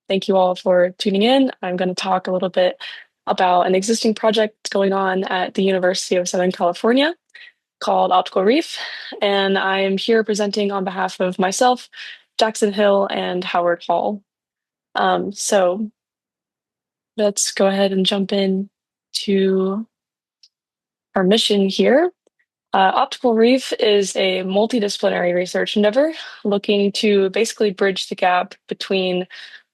Thank you all for tuning in. I'm going to talk a little bit about an existing project going on at the University of Southern California called Optical Reef. And I am here presenting on behalf of myself, Jackson Hill, and Howard Hall. So let's go ahead and jump in to our mission here. Optical Reef is a multidisciplinary research endeavor looking to basically bridge the gap between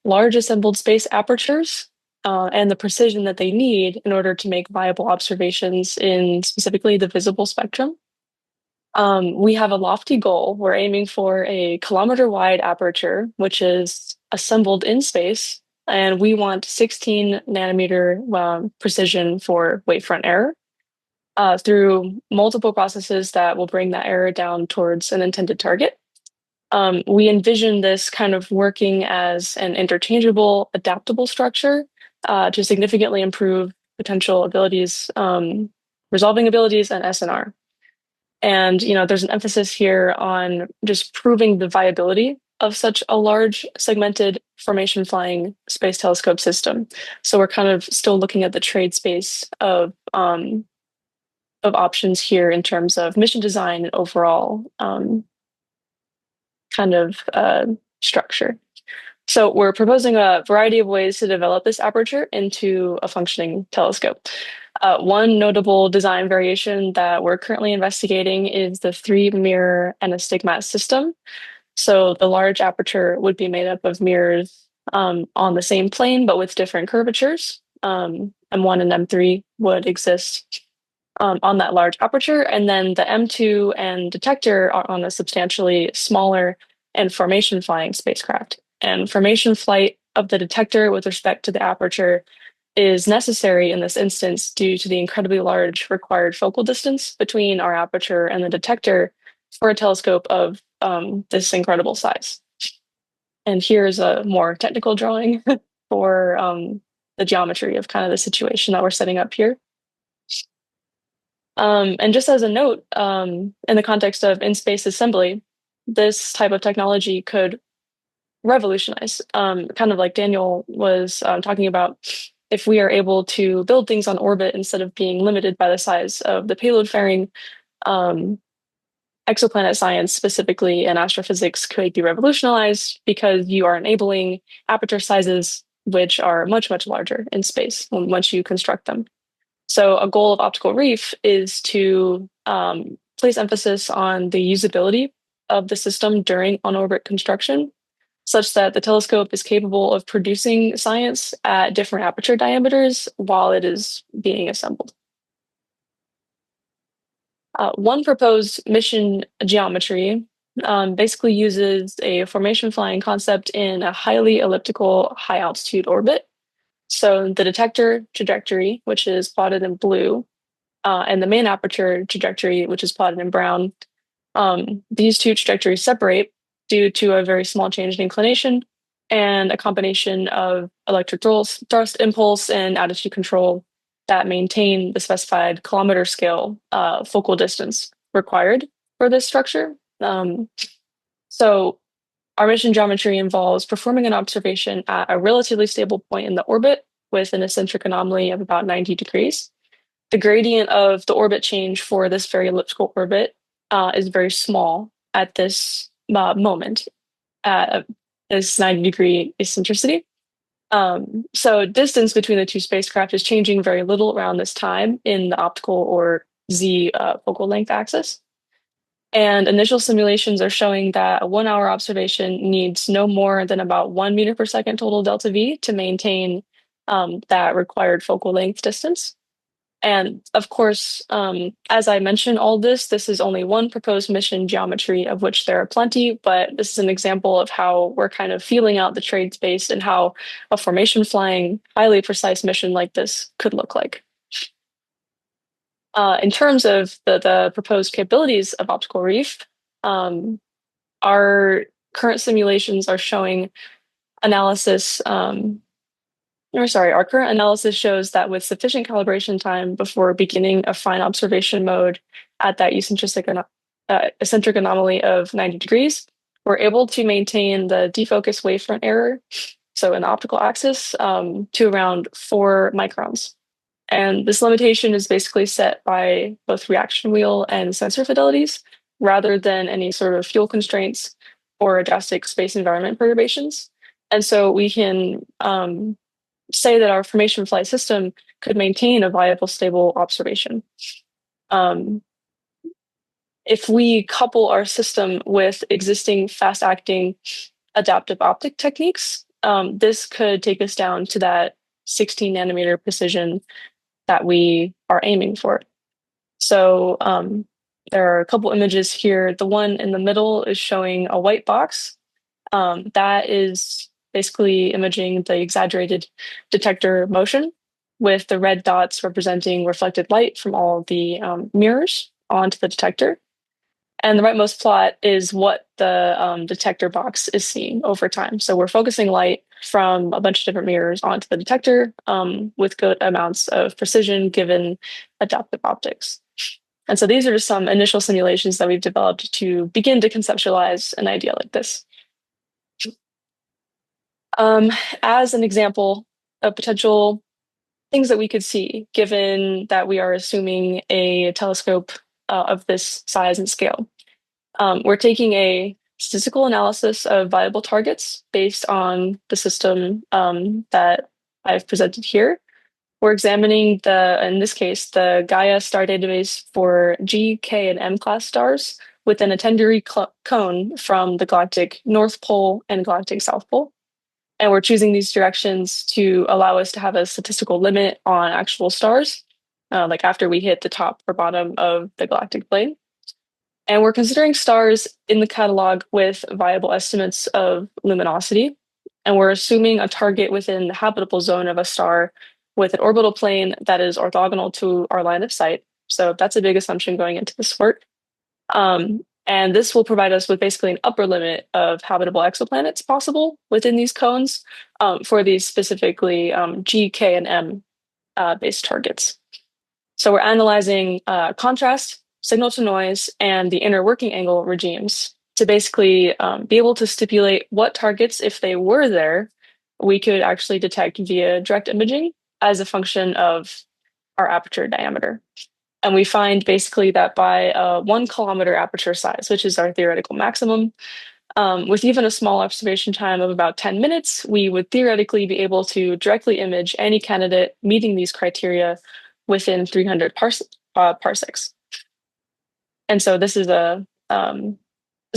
large assembled space apertures and the precision that they need in order to make viable observations in specifically the visible spectrum. We have a lofty goal. We're aiming for a kilometer-wide aperture, which is assembled in space, and we want 16 nanometer precision for wavefront error through multiple processes that will bring that error down towards an intended target. We envision this kind of working as an interchangeable, adaptable structure to significantly improve potential abilities, resolving abilities, and SNR. And there's an emphasis here on just proving the viability of such a large segmented formation flying space telescope system. So we're kind of still looking at the trade space of options here in terms of mission design and overall kind of structure. So we're proposing a variety of ways to develop this aperture into a functioning telescope. One notable design variation that we're currently investigating is the 3-mirror N-astigmat system. So the large aperture would be made up of mirrors on the same plane, but with different curvatures. M1 and M3 would exist on that large aperture, and then the M2 and detector are on a substantially smaller and formation flying spacecraft. And formation flight of the detector with respect to the aperture is necessary in this instance due to the incredibly large required focal distance between our aperture and the detector for a telescope of this incredible size. And here's a more technical drawing for the geometry of kind of the situation that we're setting up here. And just as a note, in the context of in-space assembly, this type of technology could revolutionize, kind of like Daniel was talking about, if we are able to build things on orbit instead of being limited by the size of the payload fairing, exoplanet science specifically and astrophysics could be revolutionized because you are enabling aperture sizes which are much, much larger in space once you construct them. So a goal of Optical Reef is to place emphasis on the usability of the system during on-orbit construction, such that the telescope is capable of producing science at different aperture diameters while it is being assembled. One proposed mission geometry basically uses a formation flying concept in a highly elliptical high altitude orbit. So the detector trajectory, which is plotted in blue, and the main aperture trajectory, which is plotted in brown, these two trajectories separate due to a very small change in inclination and a combination of electric thrust impulse and attitude control that maintain the specified kilometer scale focal distance required for this structure. So our mission geometry involves performing an observation at a relatively stable point in the orbit with an eccentric anomaly of about 90 degrees. The gradient of the orbit change for this very elliptical orbit is very small at this moment at this 90-degree eccentricity. So distance between the two spacecraft is changing very little around this time in the optical or Z focal length axis. And initial simulations are showing that a 1-hour observation needs no more than about 1 meter per second total delta V to maintain that required focal length distance. And of course, as I mentioned, all this is only one proposed mission geometry, of which there are plenty, but this is an example of how we're kind of feeling out the trade space and how a formation flying, highly precise mission like this could look like. In terms of the proposed capabilities of Optical Reef, our current simulations are showing analysis. Our current analysis shows that with sufficient calibration time before beginning a fine observation mode at that eccentric anomaly of 90 degrees, we're able to maintain the defocus wavefront error, so in the optical axis, to around 4 microns. And this limitation is basically set by both reaction wheel and sensor fidelities, rather than any sort of fuel constraints or drastic space environment perturbations. And so we can say that our formation flight system could maintain a viable, stable observation. If we couple our system with existing fast-acting adaptive optic techniques, this could take us down to that 16 nanometer precision that we are aiming for. So there are a couple images here. The one in the middle is showing a white box. That is basically imaging the exaggerated detector motion, with the red dots representing reflected light from all the mirrors onto the detector. And the rightmost plot is what the detector box is seeing over time. So we're focusing light from a bunch of different mirrors onto the detector with good amounts of precision given adaptive optics. And so these are just some initial simulations that we've developed to begin to conceptualize an idea like this. As an example of potential things that we could see, given that we are assuming a telescope of this size and scale. We're taking a statistical analysis of viable targets based on the system that I've presented here. We're examining in this case, the Gaia star database for G, K, and M class stars within a 10-degree cone from the galactic North Pole and galactic South Pole. And we're choosing these directions to allow us to have a statistical limit on actual stars, like after we hit the top or bottom of the galactic plane. And we're considering stars in the catalog with viable estimates of luminosity. And we're assuming a target within the habitable zone of a star with an orbital plane that is orthogonal to our line of sight. So that's a big assumption going into this work. And this will provide us with basically an upper limit of habitable exoplanets possible within these cones for these specifically G, K, and M based targets. So we're analyzing contrast, signal to noise, and the inner working angle regimes to basically be able to stipulate what targets, if they were there, we could actually detect via direct imaging as a function of our aperture diameter. And we find basically that by 1 kilometer aperture size, which is our theoretical maximum, with even a small observation time of about 10 minutes, we would theoretically be able to directly image any candidate meeting these criteria within 300 parsecs. And so this is a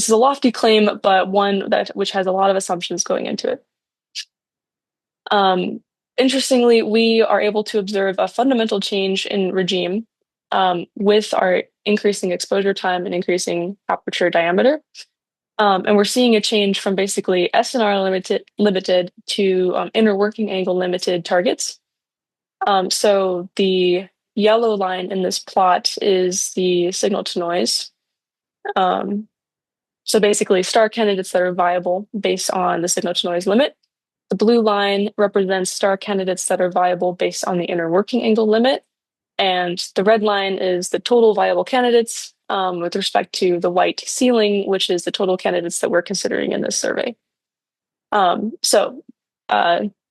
lofty claim, but one which has a lot of assumptions going into it. Interestingly, we are able to observe a fundamental change in regime with our increasing exposure time and increasing aperture diameter. And we're seeing a change from basically SNR limited to inner working angle limited targets. So the yellow line in this plot is the signal to noise. So basically star candidates that are viable based on the signal to noise limit. The blue line represents star candidates that are viable based on the inner working angle limit. And the red line is the total viable candidates with respect to the white ceiling, which is the total candidates that we're considering in this survey.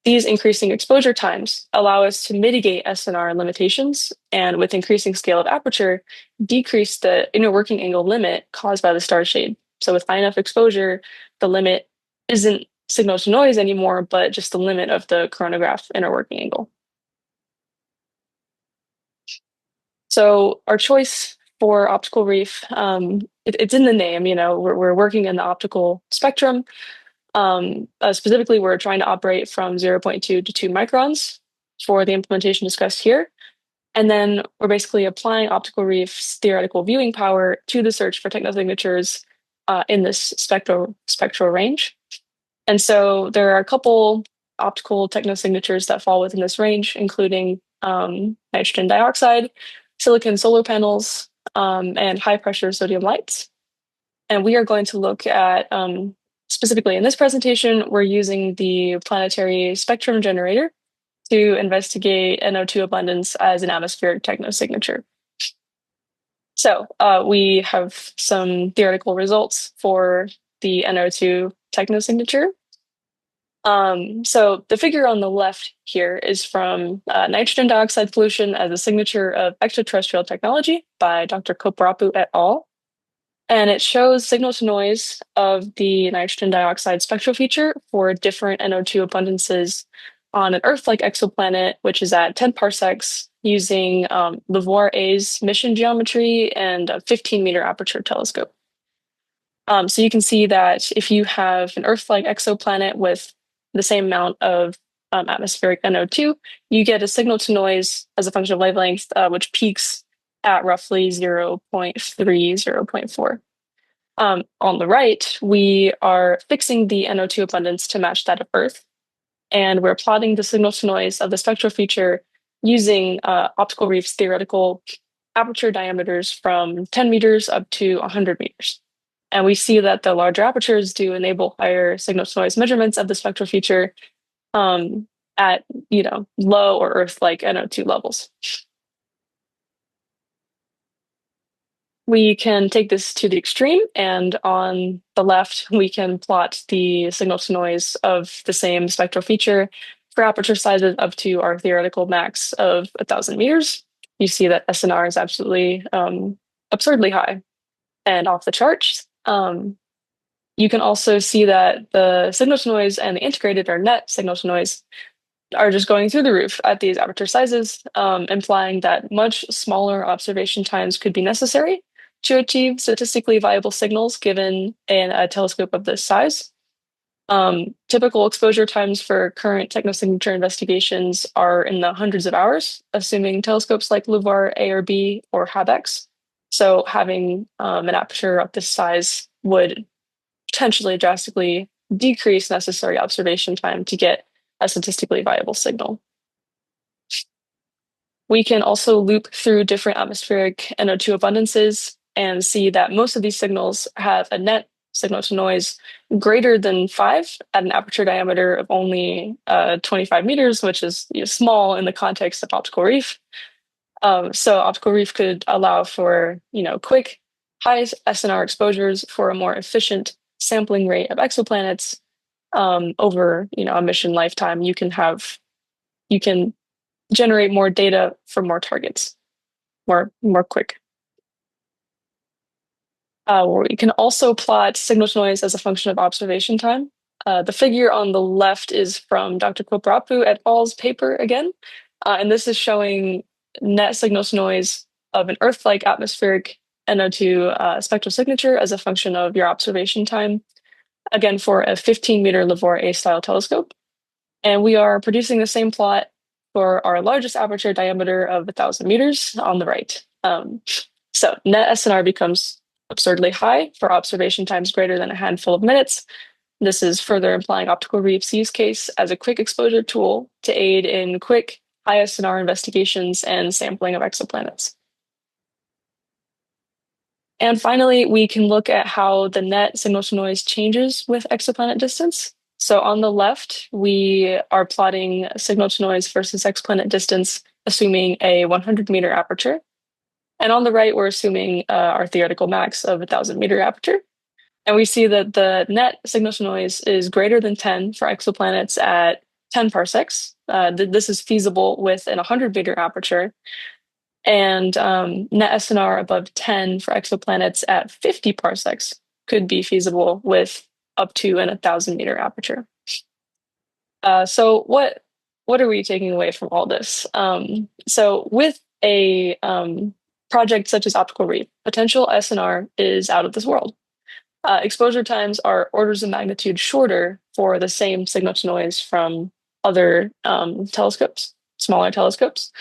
These increasing exposure times allow us to mitigate SNR limitations and, with increasing scale of aperture, decrease the inner working angle limit caused by the star shade. So with high enough exposure, the limit isn't signal to noise anymore, but just the limit of the coronagraph inner working angle. So our choice for optical reef, it's in the name, we're working in the optical spectrum. Specifically, we're trying to operate from 0.2 to 2 microns for the implementation discussed here. And then we're basically applying optical reef's theoretical viewing power to the search for technosignatures in this spectral range. And so there are a couple optical technosignatures that fall within this range, including nitrogen dioxide, silicon solar panels, and high pressure sodium lights. And we are going to look at, specifically in this presentation, we're using the planetary spectrum generator to investigate NO2 abundance as an atmospheric technosignature. We have some theoretical results for the NO2 technosignature. So the figure on the left here is from nitrogen dioxide pollution as a signature of extraterrestrial technology by Dr. Koparapu et al. And it shows signal to noise of the nitrogen dioxide spectral feature for different NO2 abundances on an Earth-like exoplanet, which is at 10 parsecs using LAVOIR-A's mission geometry and a 15-meter aperture telescope. So you can see that if you have an Earth-like exoplanet with the same amount of atmospheric NO2, you get a signal to noise as a function of wavelength, which peaks at roughly 0.3, 0.4. On the right, we are fixing the NO2 abundance to match that of Earth, and we're plotting the signal to noise of the spectral feature using Optical Reef's theoretical aperture diameters from 10 meters up to 100 meters. And we see that the larger apertures do enable higher signal to noise measurements of the spectral feature at low or Earth-like NO2 levels. We can take this to the extreme, and on the left, we can plot the signal to noise of the same spectral feature for aperture sizes up to our theoretical max of 1,000 meters. You see that SNR is absolutely absurdly high and off the charts. You can also see that the signal to noise and the integrated or net signal to noise are just going through the roof at these aperture sizes, implying that much smaller observation times could be necessary to achieve statistically viable signals given a telescope of this size. Typical exposure times for current technosignature investigations are in the hundreds of hours, assuming telescopes like LUVOIR A or B or HABEX. So having an aperture of this size would potentially drastically decrease necessary observation time to get a statistically viable signal. We can also loop through different atmospheric NO2 abundances and see that most of these signals have a net signal to noise greater than 5 at an aperture diameter of only 25 meters, which is small in the context of Optical Reef. So Optical Reef could allow for quick, high SNR exposures for a more efficient sampling rate of exoplanets over a mission lifetime. You can generate more data for more targets, more quick. We can also plot signal to noise as a function of observation time. The figure on the left is from Dr. Koparapu et al.'s paper again, and this is showing net signal to noise of an Earth-like atmospheric NO2 spectral signature as a function of your observation time, again for a 15-meter LAVOIR-A style telescope. And we are producing the same plot for our largest aperture diameter of 1,000 meters on the right. So net SNR becomes absurdly high for observation times greater than a handful of minutes. This is further implying Optical Reef's use case as a quick exposure tool to aid in quick, high SNR investigations and sampling of exoplanets. And finally, we can look at how the net signal to noise changes with exoplanet distance. So on the left, we are plotting signal to noise versus exoplanet distance, assuming a 100-meter aperture. And on the right, we're assuming our theoretical max of 1,000-meter aperture. And we see that the net signal to noise is greater than 10 for exoplanets at 10 parsecs. This is feasible with an 100-meter aperture. And net SNR above 10 for exoplanets at 50 parsecs could be feasible with up to an 1,000-meter aperture. So what are we taking away from all this? So with a project such as Optical Reef, potential SNR is out of this world. Exposure times are orders of magnitude shorter for the same signal to noise from other telescopes, smaller telescopes.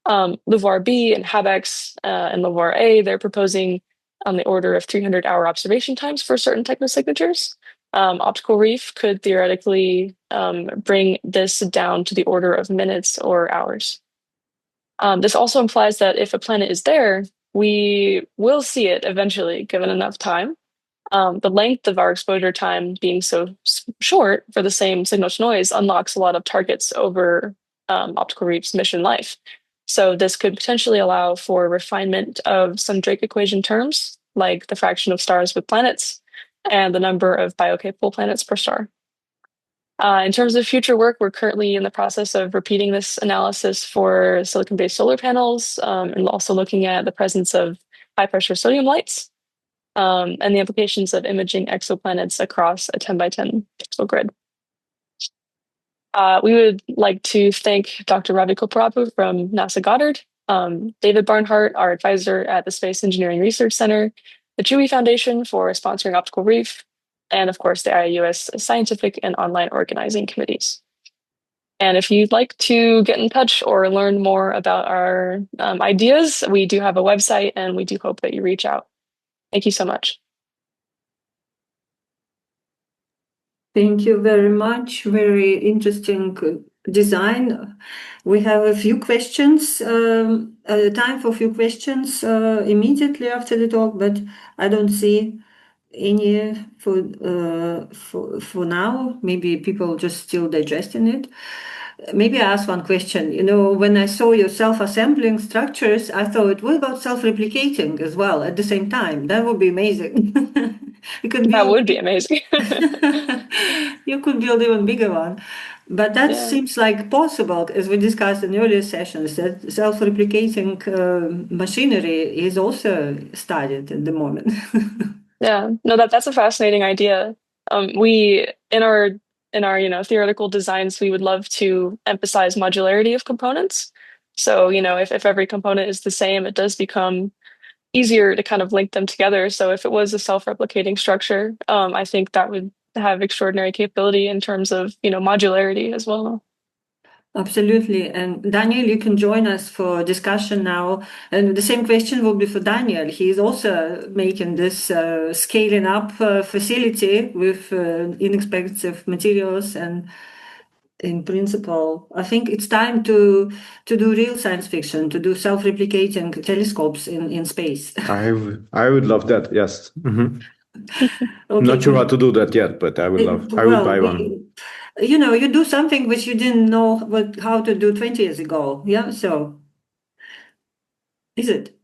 LUVOIR B and HABEX and LUVOIR A, they're proposing on the order of 300-hour observation times for certain technosignatures. Optical Reef could theoretically bring this down to the order of minutes or hours. This also implies that if a planet is there, we will see it eventually, given enough time. The length of our exposure time being so short for the same signal to noise unlocks a lot of targets over Optical Reef's mission life. So this could potentially allow for refinement of some Drake equation terms, like the fraction of stars with planets and the number of biocapable planets per star. In terms of future work, we're currently in the process of repeating this analysis for silicon-based solar panels, and also looking at the presence of high-pressure sodium lights, and the implications of imaging exoplanets across a 10 by 10 pixel grid. We would like to thank Dr. Ravi Koprapu from NASA Goddard, David Barnhart, our advisor at the Space Engineering Research Center, the Chewy Foundation for sponsoring Optical Reef, and of course the IAUS scientific and online organizing committees. And if you'd like to get in touch or learn more about our ideas, we do have a website and we do hope that you reach out. Thank you so much. Thank you very much. Very interesting design. We have a few questions, time for a few questions immediately after the talk, but I don't see any for now. Maybe people just still digesting it. Maybe I ask one question. You know, when I saw your self-assembling structures, I thought, what about self-replicating as well at the same time? That would be amazing. That would be amazing. You could build even bigger one. But that seems like possible, as we discussed in earlier sessions, that self-replicating machinery is also studied at the moment. Yeah, no, that's a fascinating idea. We in our theoretical designs, we would love to emphasize modularity of components. So, if every component is the same, it does become easier to kind of link them together. So if it was a self-replicating structure, I think that would have extraordinary capability in terms of, modularity as well. Absolutely. And Daniel, you can join us for discussion now. And the same question will be for Daniel. He is also making this scaling up facility with inexpensive materials. And in principle, I think it's time to do real science fiction, to do self-replicating telescopes in space. I would love that. Yes. Mm-hmm. Okay, Not sure how to do that yet, but I would buy one. You do something which you didn't know how to do 20 years ago. Yeah. So is it?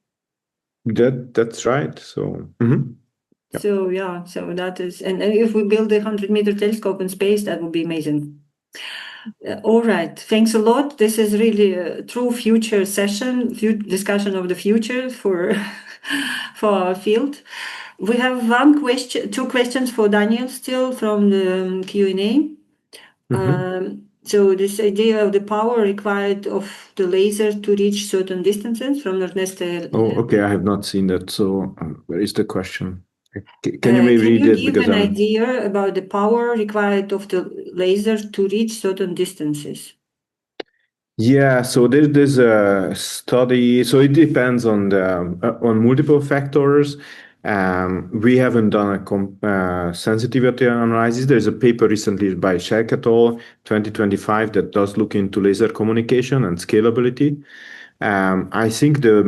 That's right. So, Yep. So that is, and if we build a 100-meter telescope in space, that would be amazing. All right. Thanks a lot. This is really a true future session, discussion of the future for our field. We have two questions for Daniel still from the Q&A. So this idea of the power required of the laser to reach certain distances from Ernest. Oh, okay. I have not seen that. So where is the question? Can you maybe read it? Can you give an idea about the power required of the laser to reach certain distances? Yeah, so there's a study. So it depends on multiple factors. We haven't done a sensitivity analysis. There's a paper recently by Cherenkov et al. 2025 that does look into laser communication and scalability. I think the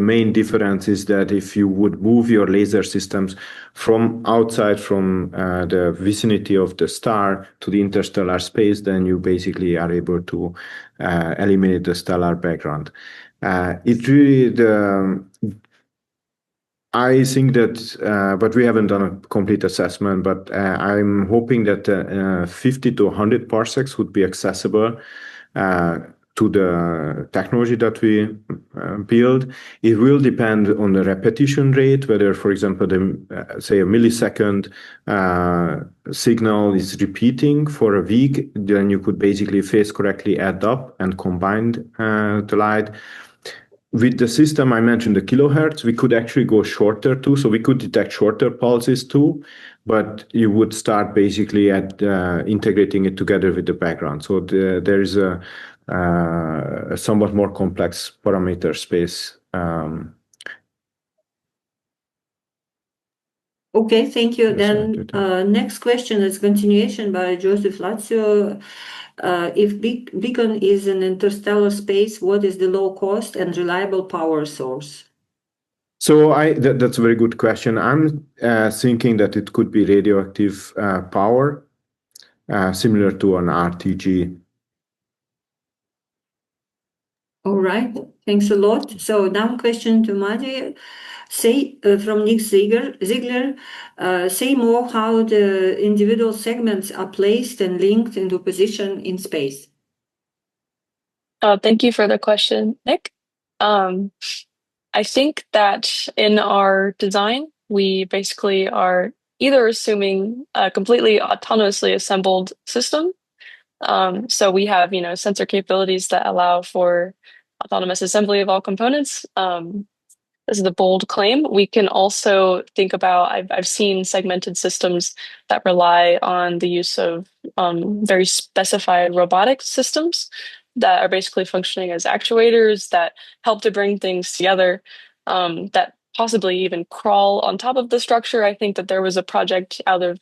main difference is that if you would move your laser systems from outside from the vicinity of the star to the interstellar space, then you basically are able to eliminate the stellar background. It really I think that, but we haven't done a complete assessment, but I'm hoping that 50 to 100 parsecs would be accessible to the technology that we build. It will depend on the repetition rate, whether, for example, say a millisecond signal is repeating for a week, then you could basically phase correctly add up and combine the light. With the system I mentioned, the kilohertz, we could actually go shorter too. So we could detect shorter pulses too, but you would start basically at integrating it together with the background. So there is a somewhat more complex parameter space. Okay, thank you. Then next question is continuation by Joseph Lazio. If beacon is in interstellar space, what is the low cost and reliable power source? So that's a very good question. I'm thinking that it could be radioactive power, similar to an RTG. All right, thanks a lot. So now question to Madi. Say from Nick Ziegler, say more how the individual segments are placed and linked into position in space. Thank you for the question, Nick. I think that in our design, we basically are either assuming a completely autonomously assembled system. So we have, sensor capabilities that allow for autonomous assembly of all components. This is a bold claim. We can also think about, I've seen segmented systems that rely on the use of very specified robotic systems that are basically functioning as actuators that help to bring things together, that possibly even crawl on top of the structure. I think that there was a project out of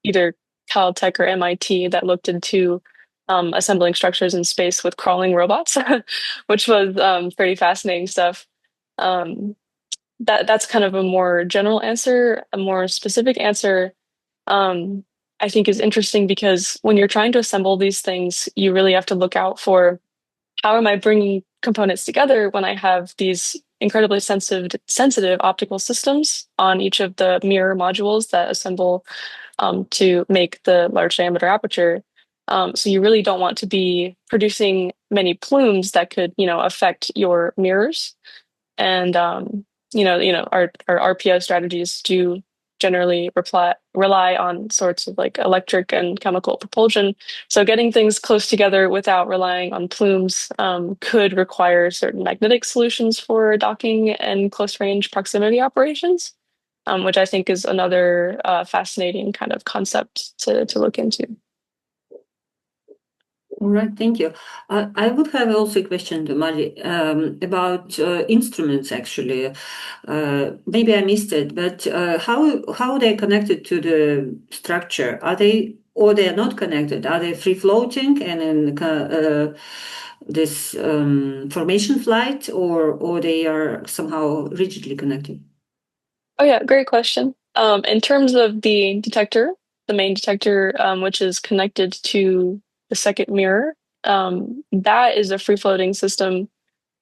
either Caltech or MIT that looked into assembling structures in space with crawling robots, which was pretty fascinating stuff. Um, that's kind of a more general answer. A more specific answer, I think, is interesting because when you're trying to assemble these things, you really have to look out for how am I bringing components together when I have these incredibly sensitive optical systems on each of the mirror modules that assemble to make the large diameter aperture. So you really don't want to be producing many plumes that could, affect your mirrors. And our RPO strategies do generally rely on sorts of like electric and chemical propulsion. So getting things close together without relying on plumes could require certain magnetic solutions for docking and close range proximity operations, which I think is another fascinating kind of concept to look into. All right, thank you. I would have also a question to Mari about instruments, actually. Maybe I missed it, but how they connected to the structure? Are they, or they are not connected? Are they free floating and in this formation flight, or they are somehow rigidly connected? Oh yeah, great question. In terms of the detector, the main detector, which is connected to the second mirror, that is a free-floating system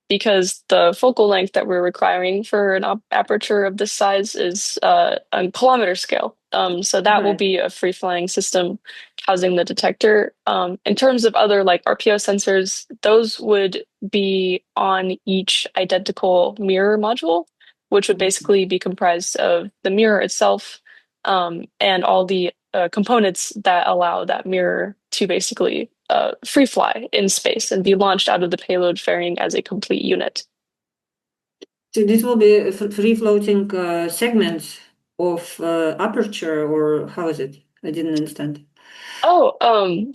because the focal length that we're requiring for an aperture of this size is a kilometer scale. So that will be a free-flying system housing the detector. In terms of other like RPO sensors, those would be on each identical mirror module, which would basically be comprised of the mirror itself and all the components that allow that mirror to basically free fly in space and be launched out of the payload fairing as a complete unit. So this will be free floating segments of aperture, or how is it? I didn't understand. Oh,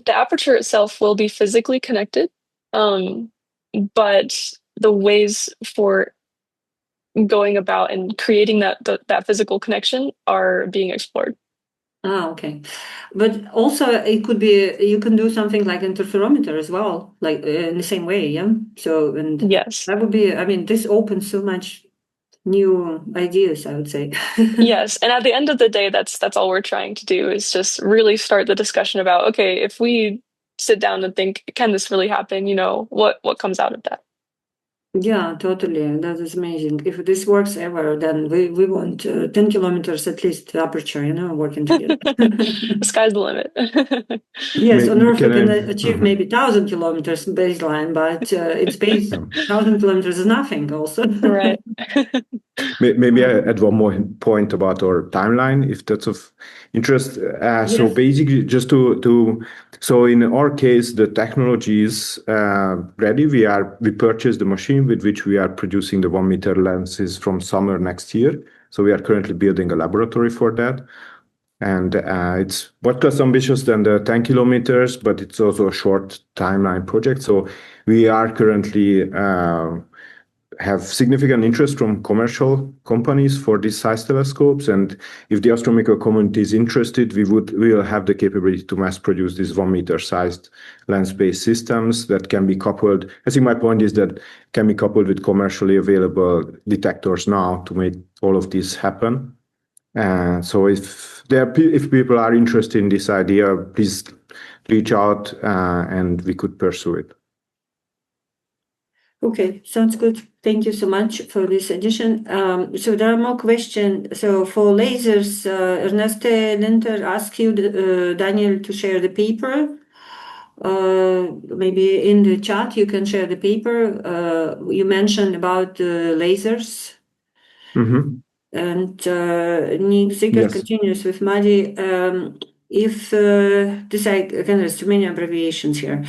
the aperture itself will be physically connected, but the ways for going about and creating that physical connection are being explored. Okay. But also it could be, you can do something like interferometer as well, like in the same way, yeah? So, and Yes. that would be, I mean, this opens so much new ideas, I would say. Yes, and at the end of the day, that's all we're trying to do is just really start the discussion about, okay, if we sit down and think, can this really happen? What comes out of that? Yeah, totally. That is amazing. If this works ever, then we want 10 kilometers at least aperture, working together. The sky's the limit. Yes, on Earth we can achieve Mhm. maybe 1,000 kilometers baseline, but in space, 1,000 kilometers is nothing also. Right. Maybe I add one more point about our timeline, if that's of interest. So Yes. basically, just so in our case, the technology is ready. We purchased the machine with which we are producing the 1 meter lenses from summer next year. So we are currently building a laboratory for that. And it's much less ambitious than the 10 kilometers, but it's also a short timeline project. So we are currently have significant interest from commercial companies for these size telescopes. And if the astronomical community is interested, we will have the capability to mass produce these 1 meter sized lens-based systems that can be coupled. I think my point is that can be coupled with commercially available detectors now to make all of this happen. So if people are interested in this idea, please reach out and we could pursue it. Okay, sounds good. Thank you so much for this addition. So there are more questions. So for lasers, Ernest Linter asked you, Daniel, to share the paper. Maybe in the chat you can share the paper. You mentioned about lasers. And Nick Ziegler continues with Madi. If this, again, there's too many abbreviations here.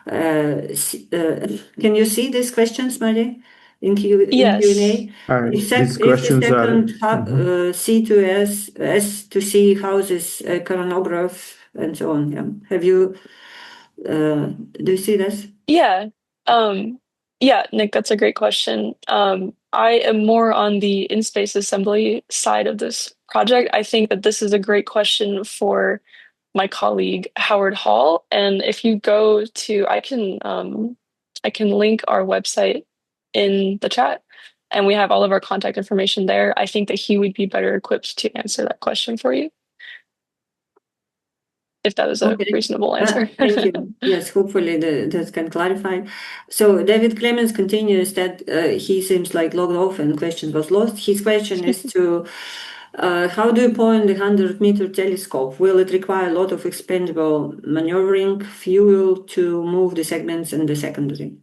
Can you see these questions, Madi, in Yes. Q&A? These questions are C to S to C houses, chronograph, and so on. Yeah. Have you? Do you see this? Yeah. Yeah, Nick, that's a great question. I am more on the in-space assembly side of this project. I think that this is a great question for my colleague Howard Hall. And if you go to, I can link our website in the chat, and we have all of our contact information there. I think that he would be better equipped to answer that question for you, if that is a reasonable answer. Thank you. Yes, hopefully that can clarify. So David Clemens continues that he seems like logged off and question was lost. His question is to how do you point the 100-meter telescope? Will it require a lot of expendable maneuvering fuel to move the segments in the secondary?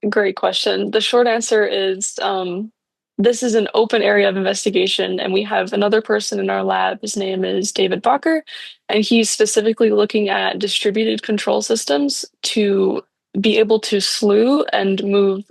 Great question. The short answer is this is an open area of investigation, and we have another person in our lab. His name is David Bacher, and he's specifically looking at distributed control systems to be able to slew and move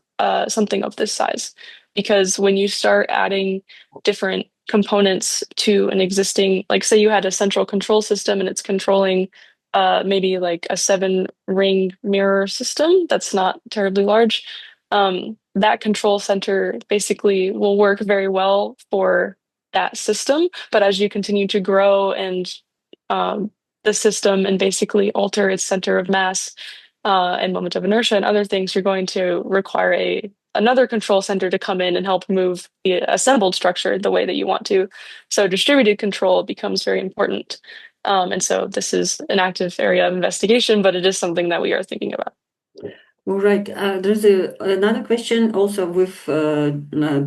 something of this size. Because when you start adding different components to an existing, like say you had a central control system and it's controlling maybe like a 7-ring mirror system that's not terribly large. That control center basically will work very well for that system. But as you continue to grow and the system and basically alter its center of mass and moment of inertia and other things, you're going to require another control center to come in and help move the assembled structure the way that you want to. So distributed control becomes very important. And so this is an active area of investigation, but it is something that we are thinking about. All right. There's another question also with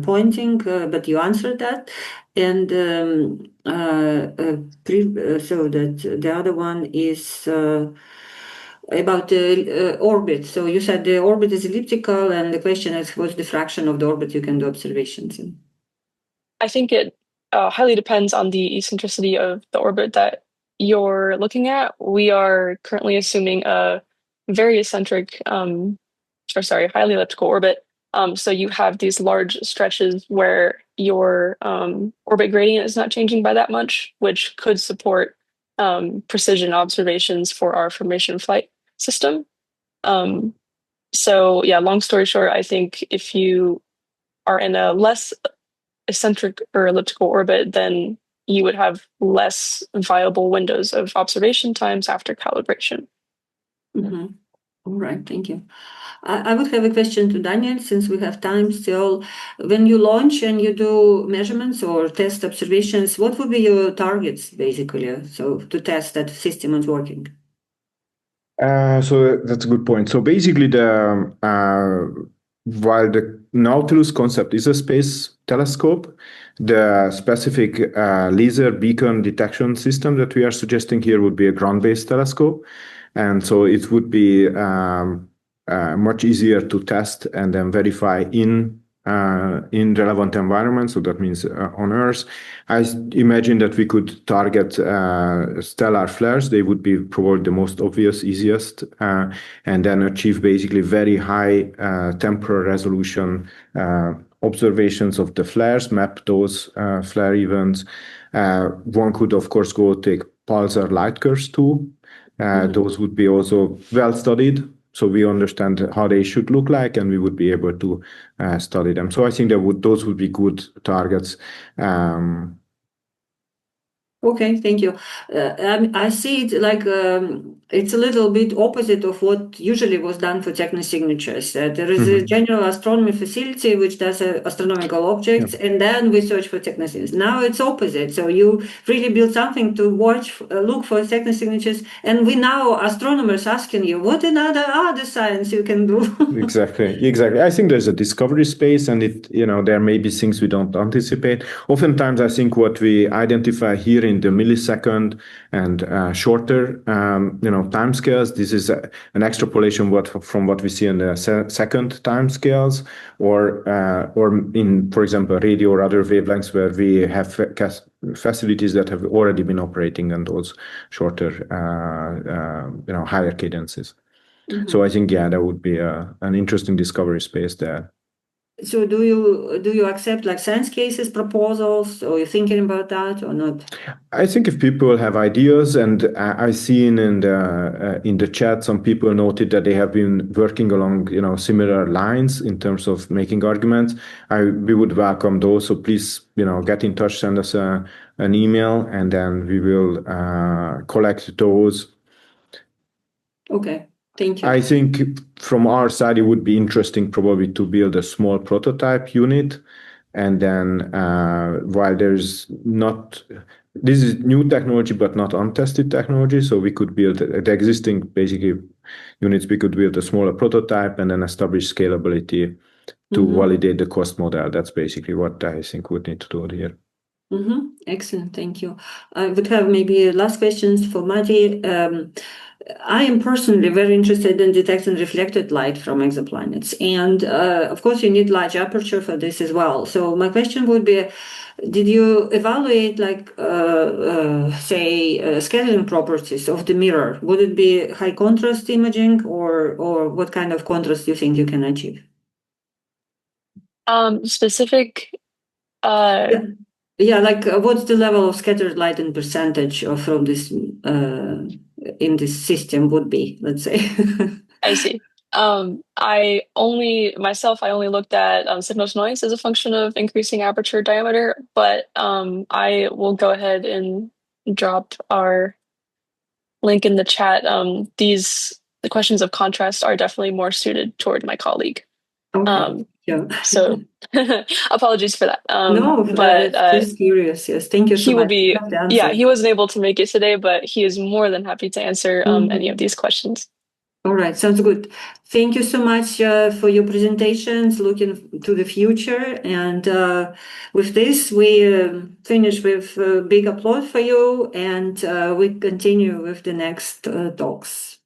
pointing, but you answered that. And so that the other one is about the orbit. So you said the orbit is elliptical, and the question is what's the fraction of the orbit you can do observations in? I think it highly depends on the eccentricity of the orbit that you're looking at. We are currently assuming a very eccentric, highly elliptical orbit. So you have these large stretches where your orbit gradient is not changing by that much, which could support precision observations for our formation flight system. So yeah, long story short, I think if you are in a less eccentric or elliptical orbit, then you would have less viable windows of observation times after calibration. Mm-hmm. All right, thank you. I would have a question to Daniel, since we have time still. When you launch and you do measurements or test observations, what would be your targets, basically, so to test that the system is working? So that's a good point. So basically, while the Nautilus concept is a space telescope, the specific laser beacon detection system that we are suggesting here would be a ground-based telescope. And so it would be much easier to test and then verify in relevant environments. So that means on Earth. I imagine that we could target stellar flares. They would be probably the most obvious, easiest, and then achieve basically very high temporal resolution observations of the flares, map those flare events. One could, of course, go take pulsar light curves too. Those would be also well studied. So we understand how they should look like, and we would be able to study them. So I think those would be good targets. Okay, thank you. I see it like it's a little bit opposite of what usually was done for technosignatures. There is a general astronomy facility which does astronomical objects, and then we search for technosignatures. Now it's opposite. So you really build something to watch, look for technosignatures, and we now astronomers asking you what other science you can do. Exactly. I think there's a discovery space, and there may be things we don't anticipate. Oftentimes, I think what we identify here in the millisecond and shorter, timescales. This is an extrapolation from what we see in the second timescales, or in, for example, radio or other wavelengths where we have facilities that have already been operating on those shorter, higher cadences. So I think, that would be an interesting discovery space there. So do you accept like science cases proposals, or are you thinking about that or not? I think if people have ideas, and I've seen in the chat, some people noted that they have been working along similar lines in terms of making arguments. We would welcome those. So please get in touch, send us an email, and then we will collect those. Okay. Thank you. I think from our side, it would be interesting probably to build a small prototype unit. And then while this is new technology, but not untested technology. So we could build the existing basically units. We could build a smaller prototype and then establish scalability to validate the cost model. That's basically what I think we would need to do here. Excellent. Thank you. I would have maybe last questions for Matti. I am personally very interested in detecting reflected light from exoplanets. And of course, you need large aperture for this as well. So my question would be, did you evaluate scattering properties of the mirror? Would it be high contrast imaging, or what kind of contrast do you think you can achieve? Specific. What's the level of scattered light in percentage from this in this system would be, let's say. I see. I only looked at signals noise as a function of increasing aperture diameter, but I will go ahead and drop our link in the chat. The questions of contrast are definitely more suited toward my colleague. Okay. So apologies for that. No, but just curious. Yes, thank you so much. He wasn't able to make it today, but he is more than happy to answer any of these questions. All right, sounds good. Thank you so much for your presentations, looking to the future. And with this, we finish with a big applause for you, and we continue with the next talks.